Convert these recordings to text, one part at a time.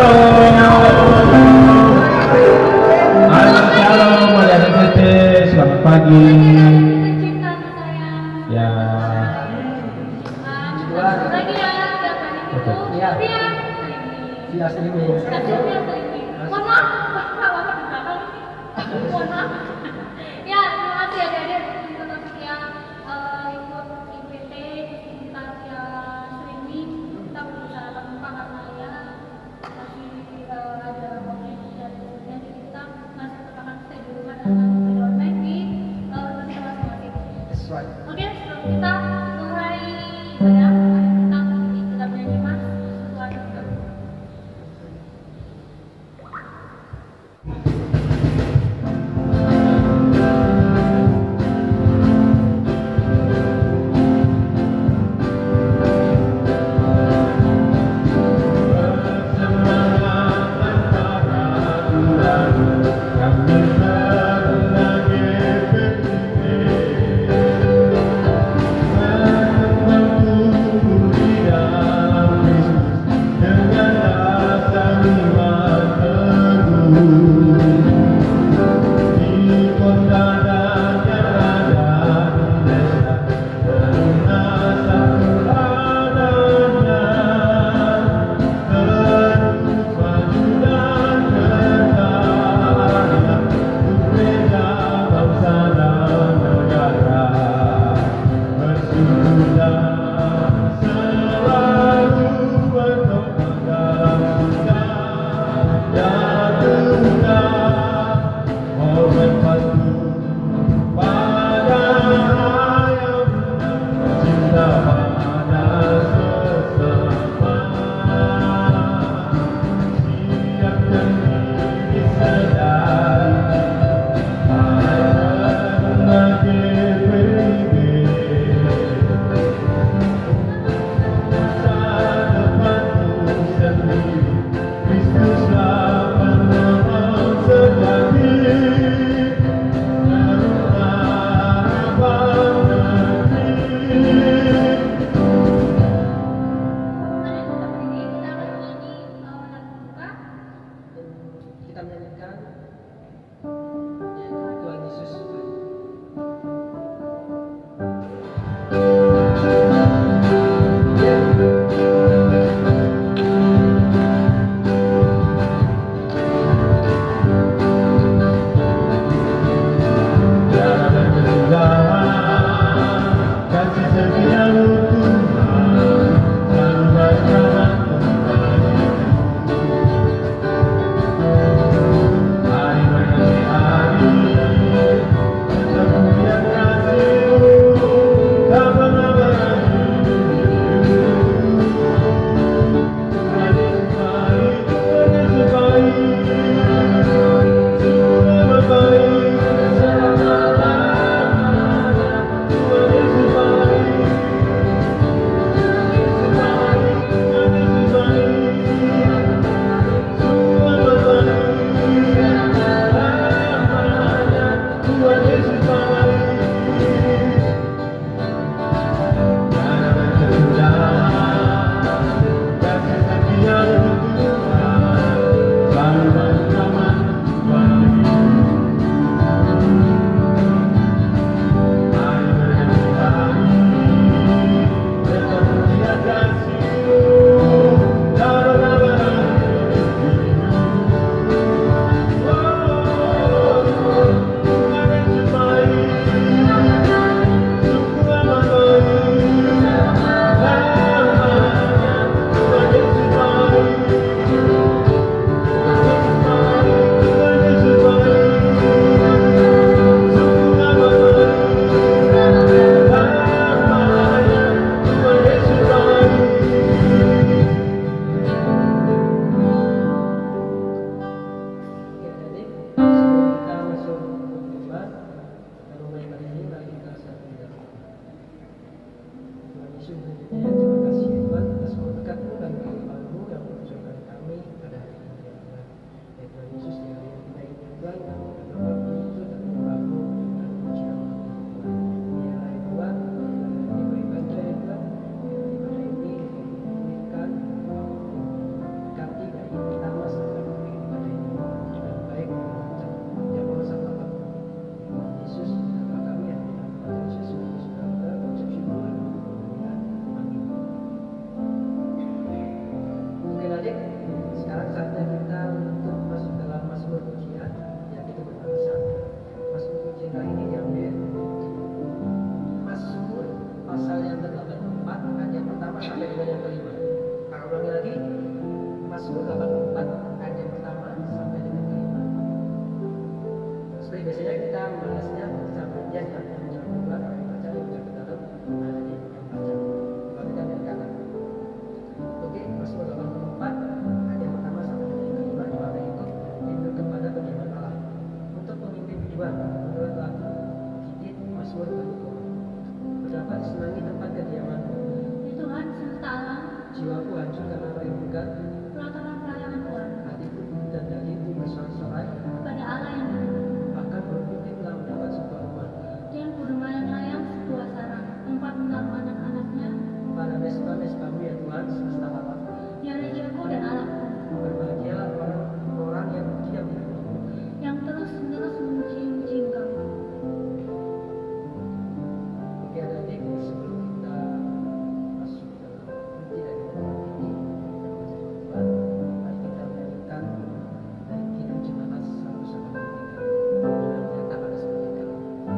Halo, shalom, Mariana Tete, selamat pagi. Ya. Lagi ya, Iya. Iya, serius. Mohon maaf, mohon maaf. Ya, terima kasih adik-adik untuk yang ikut IPT, kita streaming, kita berusaha membuka karena ya masih ada komunikasi dan kemudian kita masih tetapkan stay di rumah dan belajar online di tempat masing-masing. Oke, sebelum kita mulai ibadah, kita bernyanyi mas. Tuhan. dengan yang kelima. Kakak ulangi lagi, Mazmur 84 ayat yang pertama sampai dengan kelima. Seperti biasanya kita membahasnya sampai yang kedua, kami baca yang ke dalam, nanti yang baca kembalikan dari kanan. Oke, Mazmur 84 ayat yang pertama sampai dengan yang kelima, dimana itu rindu kepada kediaman Allah untuk memimpin kehidupan menurut lagu Gidit Mazmur bagi Tuhan. Berdapat disenangi tempat kediaman-Mu. Ya Tuhan semesta alam, Jiwaku hancur karena merindukan, pelataran pelayanan Tuhan, hatiku dan dagingku bersorak-sorai. kepada Allah yang hidup. Bahkan burung pipit telah mendapat sebuah rumah. Dan burung layang-layang sebuah sarang, tempat menaruh anak-anaknya. Pada mesbah-mesbah-Mu ya Tuhan semesta alam. Ya Rajaku dan Allahku, Berbahagialah orang-orang yang diam di rumah-Mu. yang terus-menerus memuji-muji Engkau. Oke adik-adik, sebelum kita masuk dalam inti dari renungan ini, Tuhan, mari kita menyanyikan dari Kidung Jemaat 1-3 dengan nyata pada seperti kami.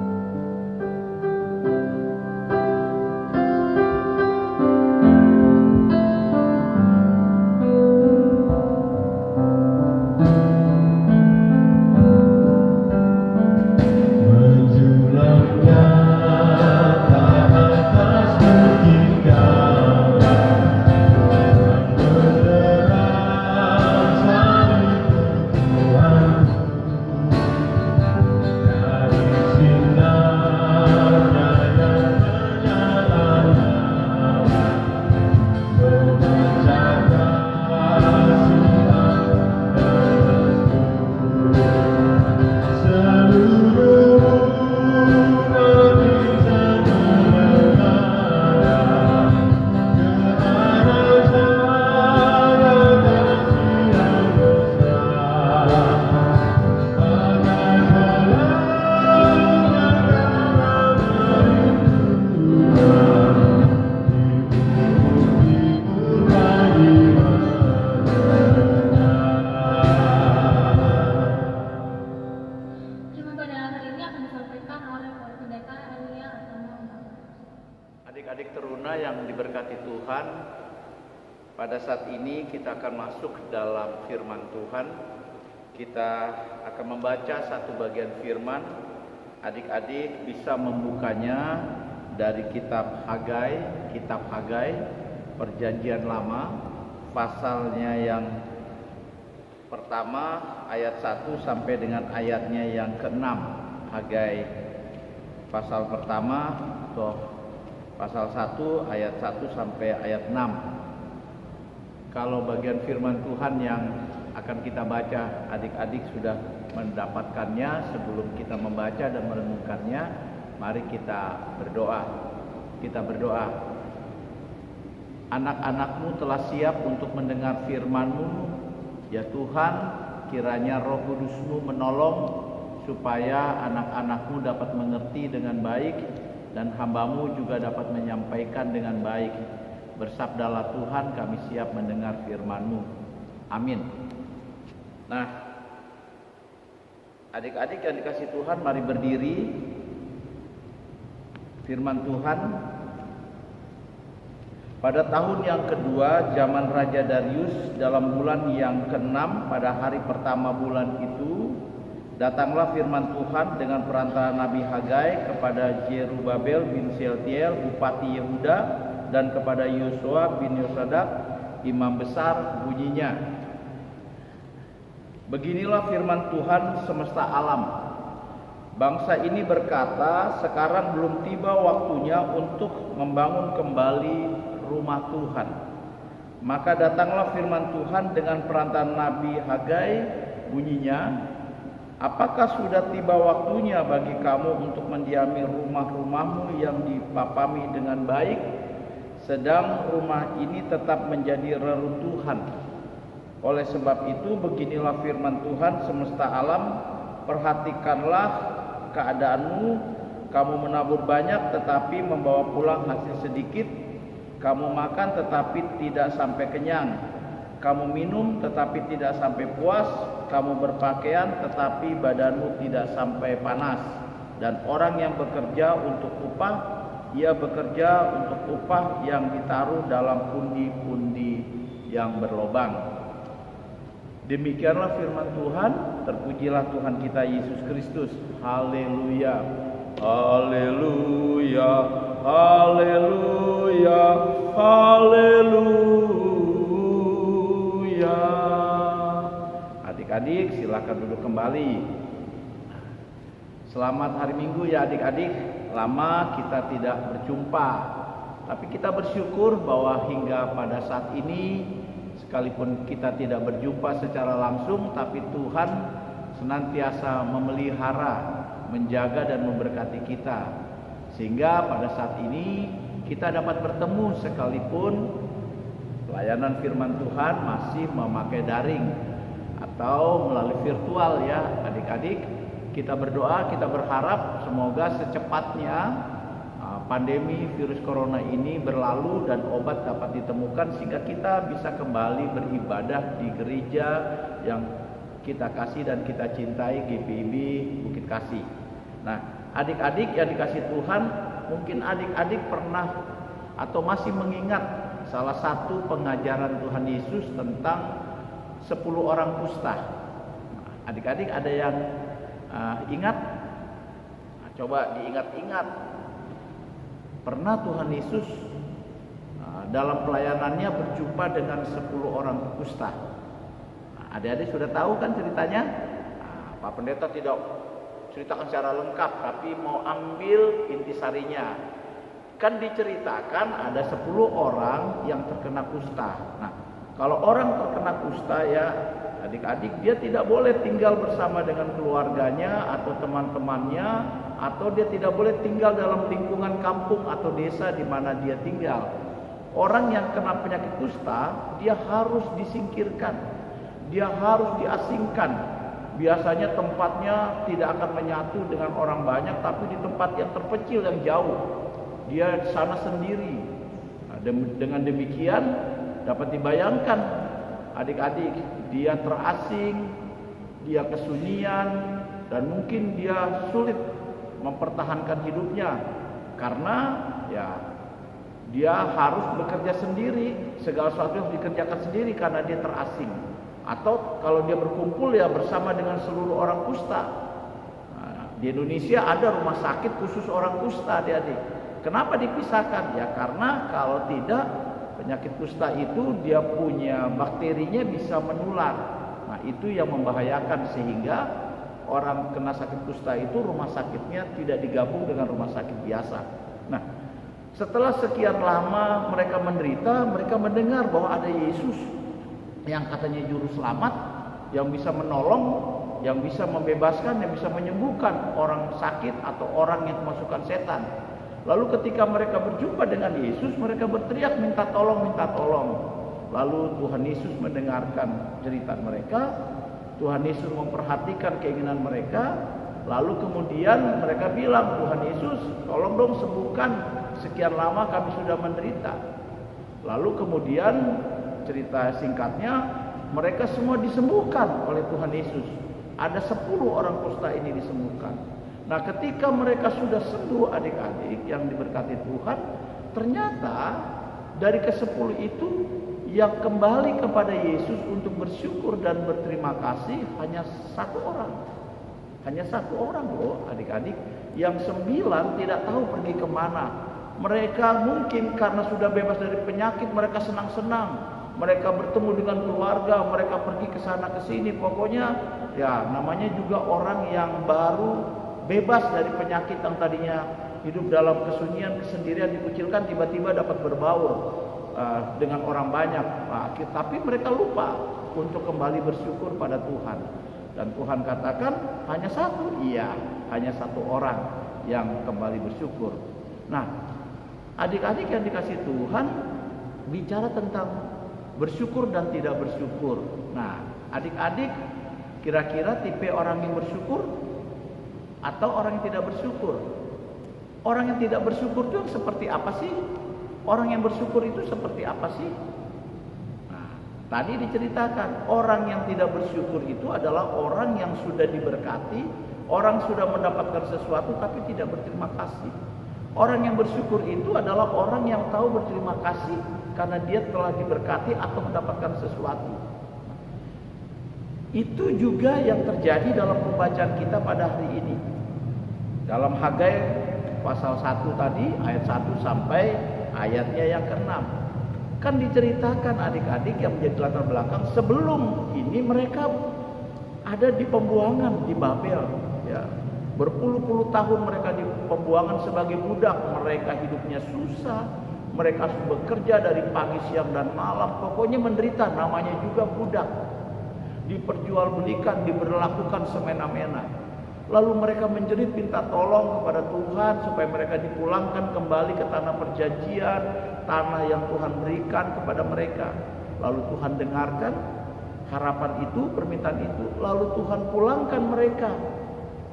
Firman pada hari ini akan disampaikan oleh Pendeta Elia Atama. Adik-adik teruna yang diberkati Tuhan, pada saat ini kita akan masuk dalam firman Tuhan. Kita akan membaca satu bagian firman. Adik-adik bisa membukanya dari kitab Hagai, Perjanjian Lama, pasalnya yang pertama ayat 1 sampai dengan ayatnya yang ke-6. Hagai pasal pertama atau pasal 1 ayat 1 sampai ayat 6. Kalau bagian firman Tuhan yang akan kita baca, adik-adik sudah mendapatkannya. Sebelum kita membaca dan merenungkannya, mari kita berdoa. Kita berdoa. Anak-anakmu telah siap untuk mendengar firman-Mu. Ya Tuhan, kiranya Roh Kudus-Mu menolong supaya anak-anak-Mu dapat mengerti dengan baik dan hamba-Mu juga dapat menyampaikan dengan baik. Bersabdalah Tuhan, kami siap mendengar firman-Mu. Amin. Nah, adik-adik yang dikasih Tuhan, mari berdiri. Firman Tuhan, pada tahun yang kedua zaman Raja Darius, dalam bulan yang ke-6 pada hari pertama bulan itu, datanglah firman Tuhan dengan perantara Nabi Hagai kepada Jerubabel bin Shealtiel, Bupati Yehuda, dan kepada Yosua bin Yosadak, Imam Besar, bunyinya. Beginilah firman Tuhan semesta alam. Bangsa ini berkata, sekarang belum tiba waktunya untuk membangun kembali rumah Tuhan. Maka datanglah firman Tuhan dengan perantara Nabi Hagai, bunyinya, apakah sudah tiba waktunya bagi kamu untuk mendiami rumah-rumahmu yang dipapami dengan baik, sedang rumah ini tetap menjadi reruntuhan? Oleh sebab itu, beginilah firman Tuhan semesta alam, perhatikanlah keadaanmu, kamu menabur banyak tetapi membawa pulang hasil sedikit, kamu makan tetapi tidak sampai kenyang, kamu minum tetapi tidak sampai puas, kamu berpakaian tetapi badanmu tidak sampai panas, dan orang yang bekerja untuk upah ia bekerja untuk upah yang ditaruh dalam pundi-pundi yang berlobang. Demikianlah firman Tuhan. Terpujilah Tuhan kita Yesus Kristus. Haleluya. Haleluya. Haleluya. Haleluya. Adik-adik silakan duduk kembali. Selamat hari Minggu ya adik-adik. Lama kita tidak berjumpa, tapi kita bersyukur bahwa hingga pada saat ini, sekalipun kita tidak berjumpa secara langsung, tapi Tuhan senantiasa memelihara, menjaga dan memberkati kita. Sehingga pada saat ini kita dapat bertemu sekalipun pelayanan firman Tuhan masih memakai daring atau melalui virtual ya adik-adik. Kita berdoa, kita berharap semoga secepatnya pandemi virus corona ini berlalu dan obat dapat ditemukan sehingga kita bisa kembali beribadah di gereja yang kita kasih dan kita cintai, GPIB Bukit Kasih. Nah, adik-adik yang dikasih Tuhan, mungkin adik-adik pernah atau masih mengingat salah satu pengajaran Tuhan Yesus tentang 10 orang kusta. Adik-adik ada yang ingat? Nah, coba diingat-ingat. Pernah Tuhan Yesus dalam pelayanannya berjumpa dengan 10 orang kusta. Nah, adik-adik sudah tahu kan ceritanya? Pak Pendeta tidak ceritakan secara lengkap, tapi mau ambil intisarinya. Kan diceritakan ada 10 orang yang terkena kusta. Nah, kalau orang terkena kusta ya adik-adik, dia tidak boleh tinggal bersama dengan keluarganya atau teman-temannya, atau dia tidak boleh tinggal dalam lingkungan kampung atau desa di mana dia tinggal. Orang yang kena penyakit kusta, dia harus disingkirkan, dia harus diasingkan. Biasanya tempatnya tidak akan menyatu dengan orang banyak, tapi di tempat yang terpencil yang jauh, dia di sana sendiri. Nah, dengan demikian dapat dibayangkan adik-adik, dia terasing, dia kesunyian, dan mungkin dia sulit mempertahankan hidupnya karena ya dia harus bekerja sendiri, segala sesuatu harus dikerjakan sendiri karena dia terasing. Atau kalau dia berkumpul ya bersama dengan seluruh orang kusta. Nah, di Indonesia ada rumah sakit khusus orang kusta, adik-adik. Kenapa dipisahkan? Ya karena kalau tidak, penyakit kusta itu dia punya bakterinya bisa menular. Nah, itu yang membahayakan sehingga orang kena sakit kusta itu rumah sakitnya tidak digabung dengan rumah sakit biasa. Nah, setelah sekian lama mereka menderita, mereka mendengar bahwa ada Yesus yang katanya juru selamat, yang bisa menolong, yang bisa membebaskan, yang bisa menyembuhkan orang sakit atau orang yang kemasukan setan. Lalu ketika mereka berjumpa dengan Yesus, mereka berteriak minta tolong, minta tolong. Lalu Tuhan Yesus mendengarkan cerita mereka, Tuhan Yesus memperhatikan keinginan mereka, lalu kemudian mereka bilang, Tuhan Yesus, tolong dong sembuhkan, sekian lama kami sudah menderita. Lalu kemudian cerita singkatnya, mereka semua disembuhkan oleh Tuhan Yesus. Ada 10 orang kusta ini disembuhkan. Nah, ketika mereka sudah sembuh adik-adik yang diberkati Tuhan, ternyata dari ke-10 itu yang kembali kepada Yesus untuk bersyukur dan berterima kasih hanya 1 orang. Hanya 1 orang loh adik-adik. Yang 9 tidak tahu pergi kemana. Mereka mungkin karena sudah bebas dari penyakit, mereka senang-senang. Mereka bertemu dengan keluarga, mereka pergi ke sana ke sini. Pokoknya ya namanya juga orang yang baru bebas dari penyakit yang tadinya hidup dalam kesunyian, kesendirian, dikucilkan, tiba-tiba dapat berbaur dengan orang banyak. Tapi mereka lupa untuk kembali bersyukur pada Tuhan. Dan Tuhan katakan hanya 1, iya, hanya 1 orang yang kembali bersyukur. Nah, adik-adik yang dikasih Tuhan bicara tentang bersyukur dan tidak bersyukur. Nah, adik-adik kira-kira tipe orang yang bersyukur atau orang yang tidak bersyukur? Orang yang tidak bersyukur itu seperti apa sih? Orang yang bersyukur itu seperti apa sih? Nah, tadi diceritakan orang yang tidak bersyukur itu adalah orang yang sudah diberkati, orang sudah mendapatkan sesuatu tapi tidak berterima kasih. Orang yang bersyukur itu adalah orang yang tahu berterima kasih karena dia telah diberkati atau mendapatkan sesuatu. Itu juga yang terjadi dalam pembacaan kita pada hari ini. Dalam Hagai pasal 1 tadi, ayat 1 sampai ayatnya yang ke-6. Kan diceritakan adik-adik yang menjadi latar belakang sebelum ini mereka ada di pembuangan di Babel, ya. Berpuluh-puluh tahun mereka di pembuangan sebagai budak. Mereka hidupnya susah, mereka bekerja dari pagi, siang dan malam. Pokoknya menderita, namanya juga budak. Diperjualbelikan, diberlakukan semena-mena. Lalu mereka menjerit minta tolong kepada Tuhan supaya mereka dipulangkan kembali ke tanah perjanjian, tanah yang Tuhan berikan kepada mereka. Lalu Tuhan dengarkan harapan itu, permintaan itu, lalu Tuhan pulangkan mereka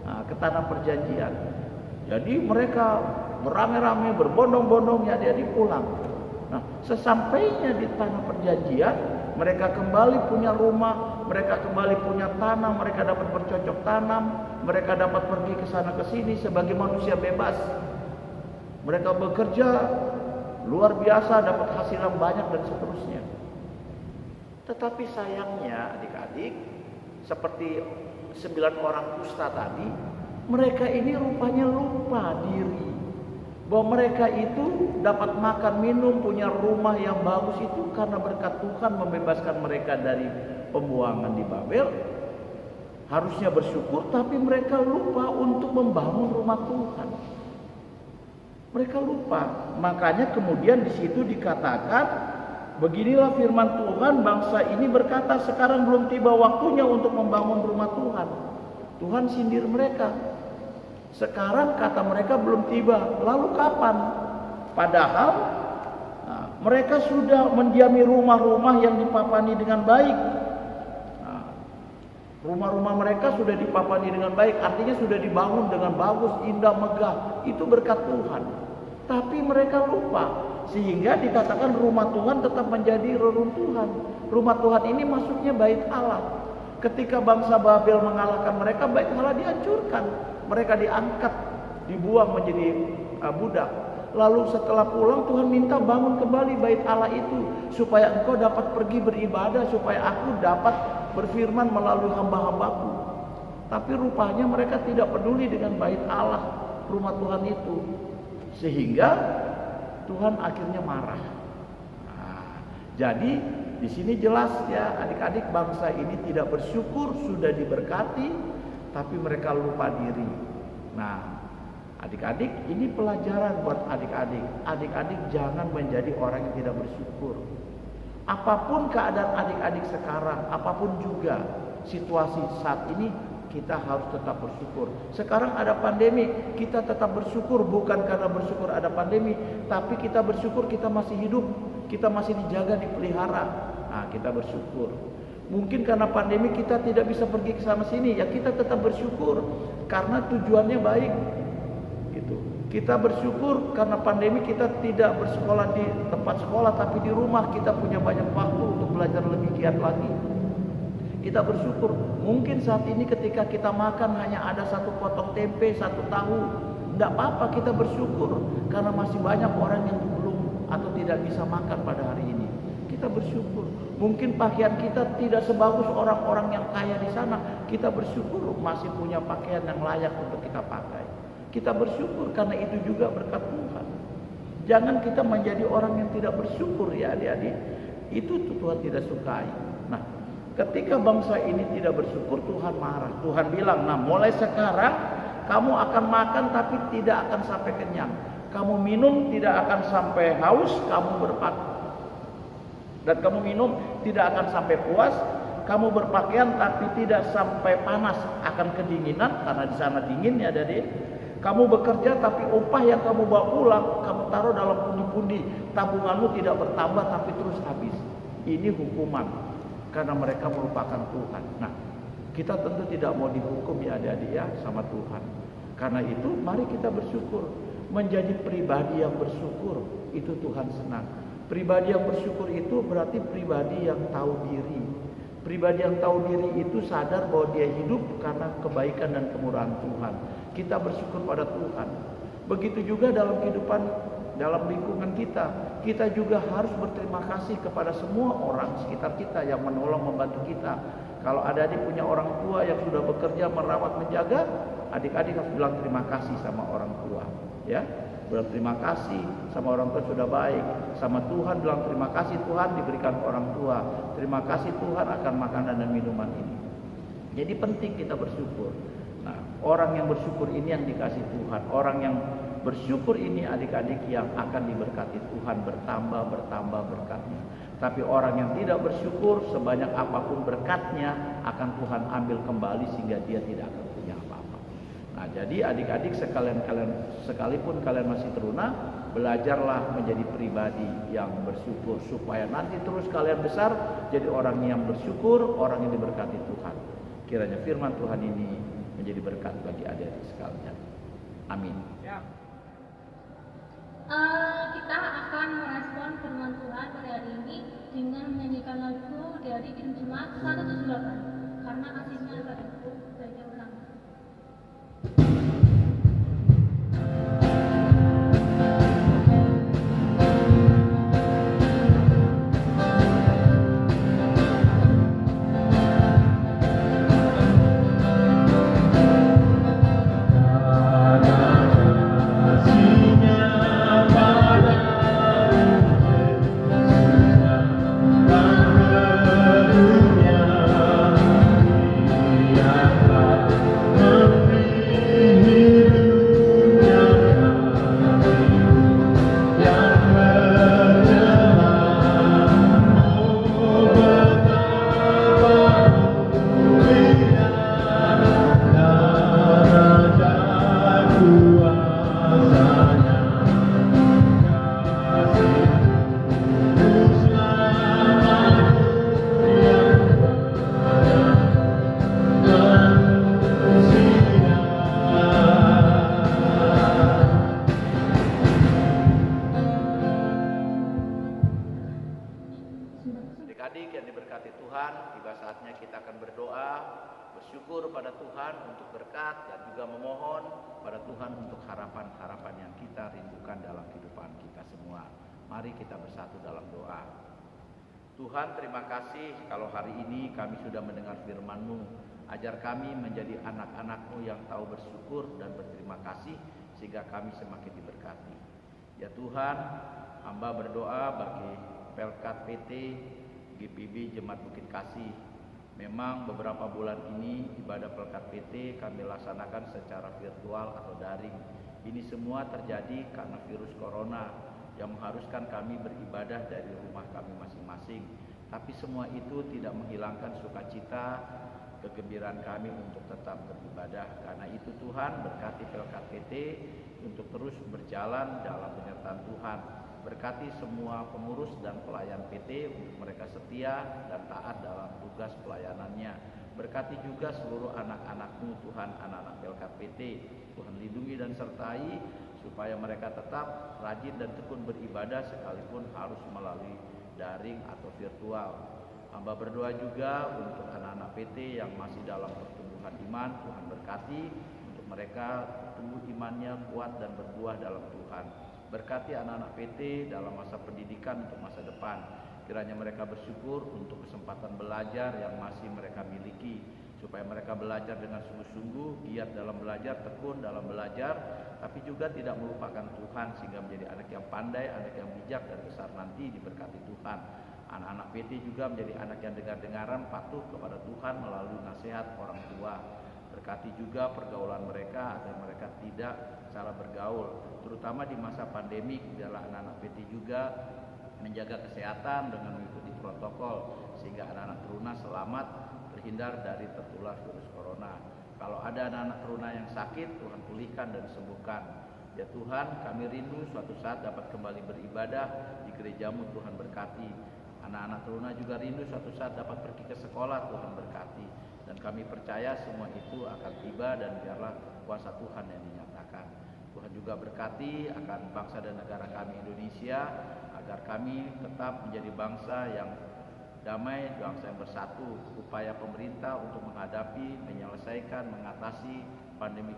ke tanah perjanjian. Jadi mereka beramai-ramai, berbondong-bondong ya dia pulang. Nah, sesampainya di tanah perjanjian, mereka kembali punya rumah, mereka kembali punya tanah, mereka dapat bercocok tanam, mereka dapat pergi ke sana ke sini sebagai manusia bebas. Mereka bekerja luar biasa, dapat hasil yang banyak dan seterusnya. Tetapi sayangnya adik-adik, seperti 9 orang kusta tadi, mereka ini rupanya lupa diri. Bahwa mereka itu dapat makan, minum, punya rumah yang bagus itu karena berkat Tuhan membebaskan mereka dari pembuangan di Babel. Harusnya bersyukur, tapi mereka lupa untuk membangun rumah Tuhan. Mereka lupa. Makanya kemudian di situ dikatakan, beginilah firman Tuhan, bangsa ini berkata, sekarang belum tiba waktunya untuk membangun rumah Tuhan. Tuhan sindir mereka. Sekarang kata mereka belum tiba. Lalu kapan? Padahal mereka sudah mendiami rumah-rumah yang dipapani dengan baik. Rumah-rumah mereka sudah dipapani dengan baik, artinya sudah dibangun dengan bagus, indah, megah. Itu berkat Tuhan. Tapi mereka lupa, sehingga dikatakan rumah Tuhan tetap menjadi reruntuhan. Rumah Tuhan ini maksudnya bait Allah. Ketika bangsa Babel mengalahkan mereka, bait Allah dihancurkan. Mereka diangkat, dibuang menjadi budak. Lalu setelah pulang Tuhan minta bangun kembali bait Allah itu, supaya engkau dapat pergi beribadah, supaya aku dapat berfirman melalui hamba-hambaku. Tapi rupanya mereka tidak peduli dengan bait Allah, rumah Tuhan itu. Sehingga Tuhan akhirnya marah. Jadi di sini jelas ya adik-adik, bangsa ini tidak bersyukur, sudah diberkati, tapi mereka lupa diri. Nah, adik-adik, ini pelajaran buat adik-adik. Adik-adik jangan menjadi orang yang tidak bersyukur. Apapun keadaan adik-adik sekarang, apapun juga situasi saat ini, kita harus tetap bersyukur. Sekarang ada pandemi, kita tetap bersyukur, bukan karena bersyukur ada pandemi, tapi kita bersyukur kita masih hidup, kita masih dijaga, dipelihara. Nah, kita bersyukur. Mungkin karena pandemi kita tidak bisa pergi ke sana sini, ya kita tetap bersyukur karena tujuannya baik. Gitu. Kita bersyukur karena pandemi kita tidak bersekolah di tempat sekolah, tapi di rumah kita punya banyak waktu untuk belajar lebih giat lagi. Kita bersyukur. Mungkin saat ini ketika kita makan hanya ada 1 potong tempe, 1 tahu, tidak apa-apa, kita bersyukur karena masih banyak orang yang belum atau tidak bisa makan pada hari ini. Kita bersyukur. Mungkin pakaian kita tidak sebagus orang-orang yang kaya di sana. Kita bersyukur masih punya pakaian yang layak untuk kita pakai. Kita bersyukur karena itu juga berkat Tuhan. Jangan kita menjadi orang yang tidak bersyukur ya adik-adik. Itu Tuhan tidak sukai. Nah, ketika bangsa ini tidak bersyukur, Tuhan marah. Tuhan bilang, nah mulai sekarang kamu akan makan tapi tidak akan sampai kenyang. Kamu minum tidak akan sampai haus, kamu berpakaian. Dan kamu minum tidak akan sampai puas, kamu berpakaian tapi tidak sampai panas, akan kedinginan karena di sana dingin ya adik. Kamu bekerja tapi upah yang kamu bawa pulang kamu taruh dalam pundi-pundi, tabunganmu tidak bertambah tapi terus habis. Ini hukuman karena mereka melupakan Tuhan. Nah, kita tentu tidak mau dihukum ya adik-adik ya sama Tuhan. Karena itu mari kita bersyukur, menjadi pribadi yang bersyukur, itu Tuhan senang. Pribadi yang bersyukur itu berarti pribadi yang tahu diri. Pribadi yang tahu diri itu sadar bahwa dia hidup karena kebaikan dan kemurahan Tuhan. Kita bersyukur pada Tuhan. Begitu juga dalam kehidupan, dalam lingkungan kita. Kita juga harus berterima kasih kepada semua orang sekitar kita yang menolong, membantu kita. Kalau adik-adik punya orang tua yang sudah bekerja, merawat, menjaga, adik-adik harus bilang terima kasih sama orang tua. Ya, berterima kasih sama orang tua sudah baik. Sama Tuhan bilang terima kasih Tuhan diberikan orang tua. Terima kasih Tuhan akan makanan dan minuman ini. Jadi penting kita bersyukur. Nah, orang yang bersyukur ini yang dikasih Tuhan. Orang yang bersyukur ini adik-adik yang akan diberkati Tuhan, bertambah berkatnya. Tapi orang yang tidak bersyukur, sebanyak apapun berkatnya akan Tuhan ambil kembali sehingga dia tidak akan punya apa-apa. Nah, jadi adik-adik sekalipun kalian masih teruna, belajarlah menjadi pribadi yang bersyukur supaya nanti terus kalian besar jadi orang yang bersyukur, orang yang diberkati Tuhan. Kiranya firman Tuhan ini menjadi berkat bagi adik-adik sekalian. Amin. Ya. Kita akan merespon firman Tuhan pada hari ini dengan menyanyikan lagu dari Kirim Jemaat 178 karena kasihnya padaku baiknya ulang. Adik-adik yang diberkati Tuhan, tiba saatnya kita akan berdoa, bersyukur pada Tuhan untuk berkat dan juga memohon pada Tuhan untuk harapan-harapan yang kita rindukan dalam kehidupan kita semua. Mari kita bersatu dalam doa. Tuhan, terima kasih kalau hari ini kami sudah mendengar firman-Mu. Ajar kami menjadi anak-anak-Mu yang tahu bersyukur dan berterima kasih sehingga kami semakin diberkati. Ya Tuhan, hamba berdoa bagi Pelkat PT GPB Jemaat Bukit Kasih. Memang beberapa bulan ini ibadah Pelkat PT kami laksanakan secara virtual atau daring. Ini semua terjadi karena virus corona yang mengharuskan kami beribadah dari rumah kami masing-masing. Tapi semua itu tidak menghilangkan sukacita, kegembiraan kami untuk tetap beribadah. Karena itu Tuhan berkati Pelkat PT untuk terus berjalan dalam penyertaan Tuhan. Berkati semua pengurus dan pelayan PT untuk mereka setia dan taat dalam tugas pelayanannya. Berkati juga seluruh anak-anak-Mu Tuhan, anak-anak Pelkat PT. Tuhan lindungi dan sertai supaya mereka tetap rajin dan tekun beribadah sekalipun harus melalui daring atau virtual. Hamba berdoa juga untuk anak-anak PT yang masih dalam pertumbuhan iman. Tuhan berkati untuk mereka tumbuh imannya kuat dan berbuah dalam Tuhan. Berkati anak-anak PT dalam masa pendidikan untuk masa depan. Kiranya mereka bersyukur untuk kesempatan belajar yang masih mereka miliki, supaya mereka belajar dengan sungguh-sungguh, giat dalam belajar, tekun dalam belajar, tapi juga tidak melupakan Tuhan sehingga menjadi anak yang pandai, anak yang bijak dan besar nanti diberkati Tuhan. Anak-anak PT juga menjadi anak yang dengar-dengaran, patuh kepada Tuhan melalui nasihat orang tua. Berkati juga pergaulan mereka agar mereka tidak salah bergaul, terutama di masa pandemi. Adalah anak-anak PT juga menjaga kesehatan dengan mengikuti protokol sehingga anak-anak teruna selamat terhindar dari tertular virus corona. Kalau ada anak-anak teruna yang sakit, Tuhan pulihkan dan sembuhkan. Ya Tuhan, kami rindu suatu saat dapat kembali beribadah di gereja-Mu. Tuhan berkati. Anak-anak teruna juga rindu suatu saat dapat pergi ke sekolah. Tuhan berkati. Dan kami percaya semua itu akan tiba dan biarlah kuasa Tuhan yang dinyatakan. Tuhan juga berkati akan bangsa dan negara kami Indonesia, agar kami tetap menjadi bangsa yang damai, bangsa yang bersatu. Upaya pemerintah untuk menghadapi, menyelesaikan, mengatasi pandemi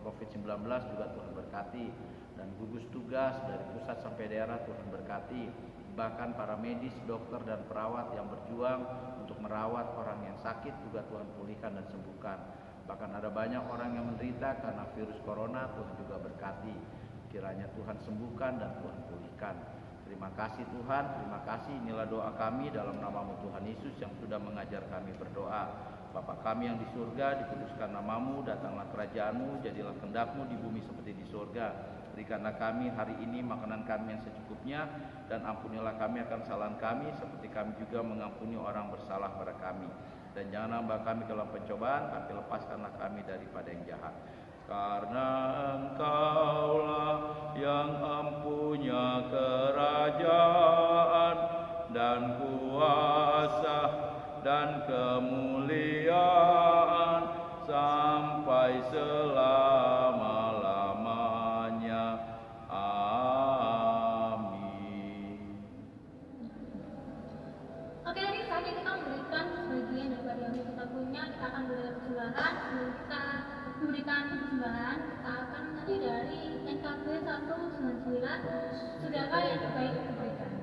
COVID-19 juga Tuhan berkati, dan gugus tugas dari pusat sampai daerah Tuhan berkati, bahkan para medis, dokter dan perawat yang berjuang untuk merawat orang yang sakit juga Tuhan pulihkan dan sembuhkan. Bahkan ada banyak orang yang menderita karena virus corona, Tuhan juga berkati, kiranya Tuhan sembuhkan dan Tuhan pulihkan. Terima kasih Tuhan, terima kasih. Inilah doa kami dalam nama-Mu Tuhan Yesus yang sudah mengajar kami berdoa. Bapa kami yang di surga, dikuduskan nama-Mu, datanglah kerajaan-Mu, jadilah kehendak-Mu di bumi seperti di surga. Berikanlah kami hari ini makanan kami yang secukupnya, dan ampunilah kami akan kesalahan kami, seperti kami juga mengampuni orang bersalah pada kami. Dan jangan hamba kami dalam pencobaan, tapi lepaskanlah kami daripada yang jahat. Karena Engkaulah yang empunya kerajaan dan kuasa dan kemuliaan sampai selama-lamanya. Amin. Oke, jadi saatnya kita memberikan sebagian daripada yang kita punya. Kita akan berikan persembahan. Sebelum kita memberikan persembahan, kita akan tadi dari NKB 199, Saudara yang terbaik kebaikan.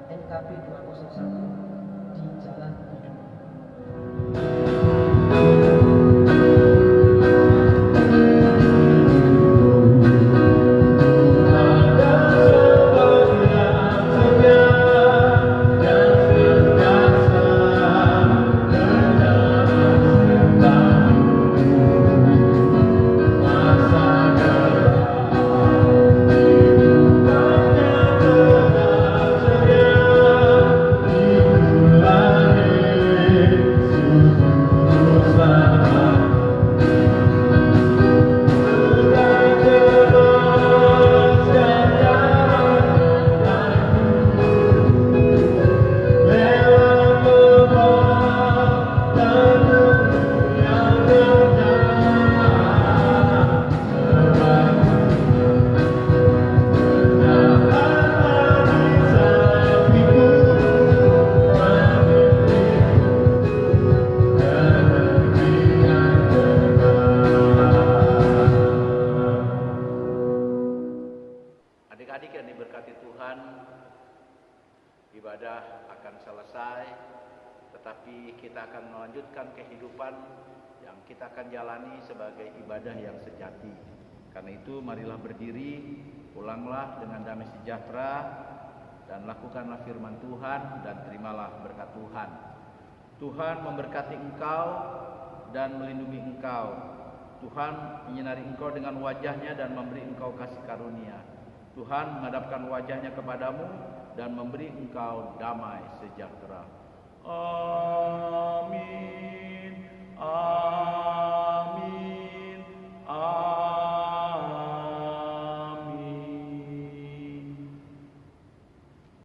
NKP 201 di Jalan Hidup. Adik-adik yang diberkati Tuhan, ibadah akan selesai, tetapi kita akan melanjutkan kehidupan yang kita akan jalani sebagai ibadah yang sejati. Karena itu marilah berdiri, pulanglah dengan damai sejahtera, dan lakukanlah firman Tuhan, dan terimalah berkat Tuhan. Tuhan memberkati engkau dan melindungi engkau. Tuhan menyinari engkau dengan wajah-Nya dan memberi engkau kasih karunia. Tuhan menghadapkan wajah-Nya kepadamu dan memberi engkau damai sejahtera. Amin. Amin.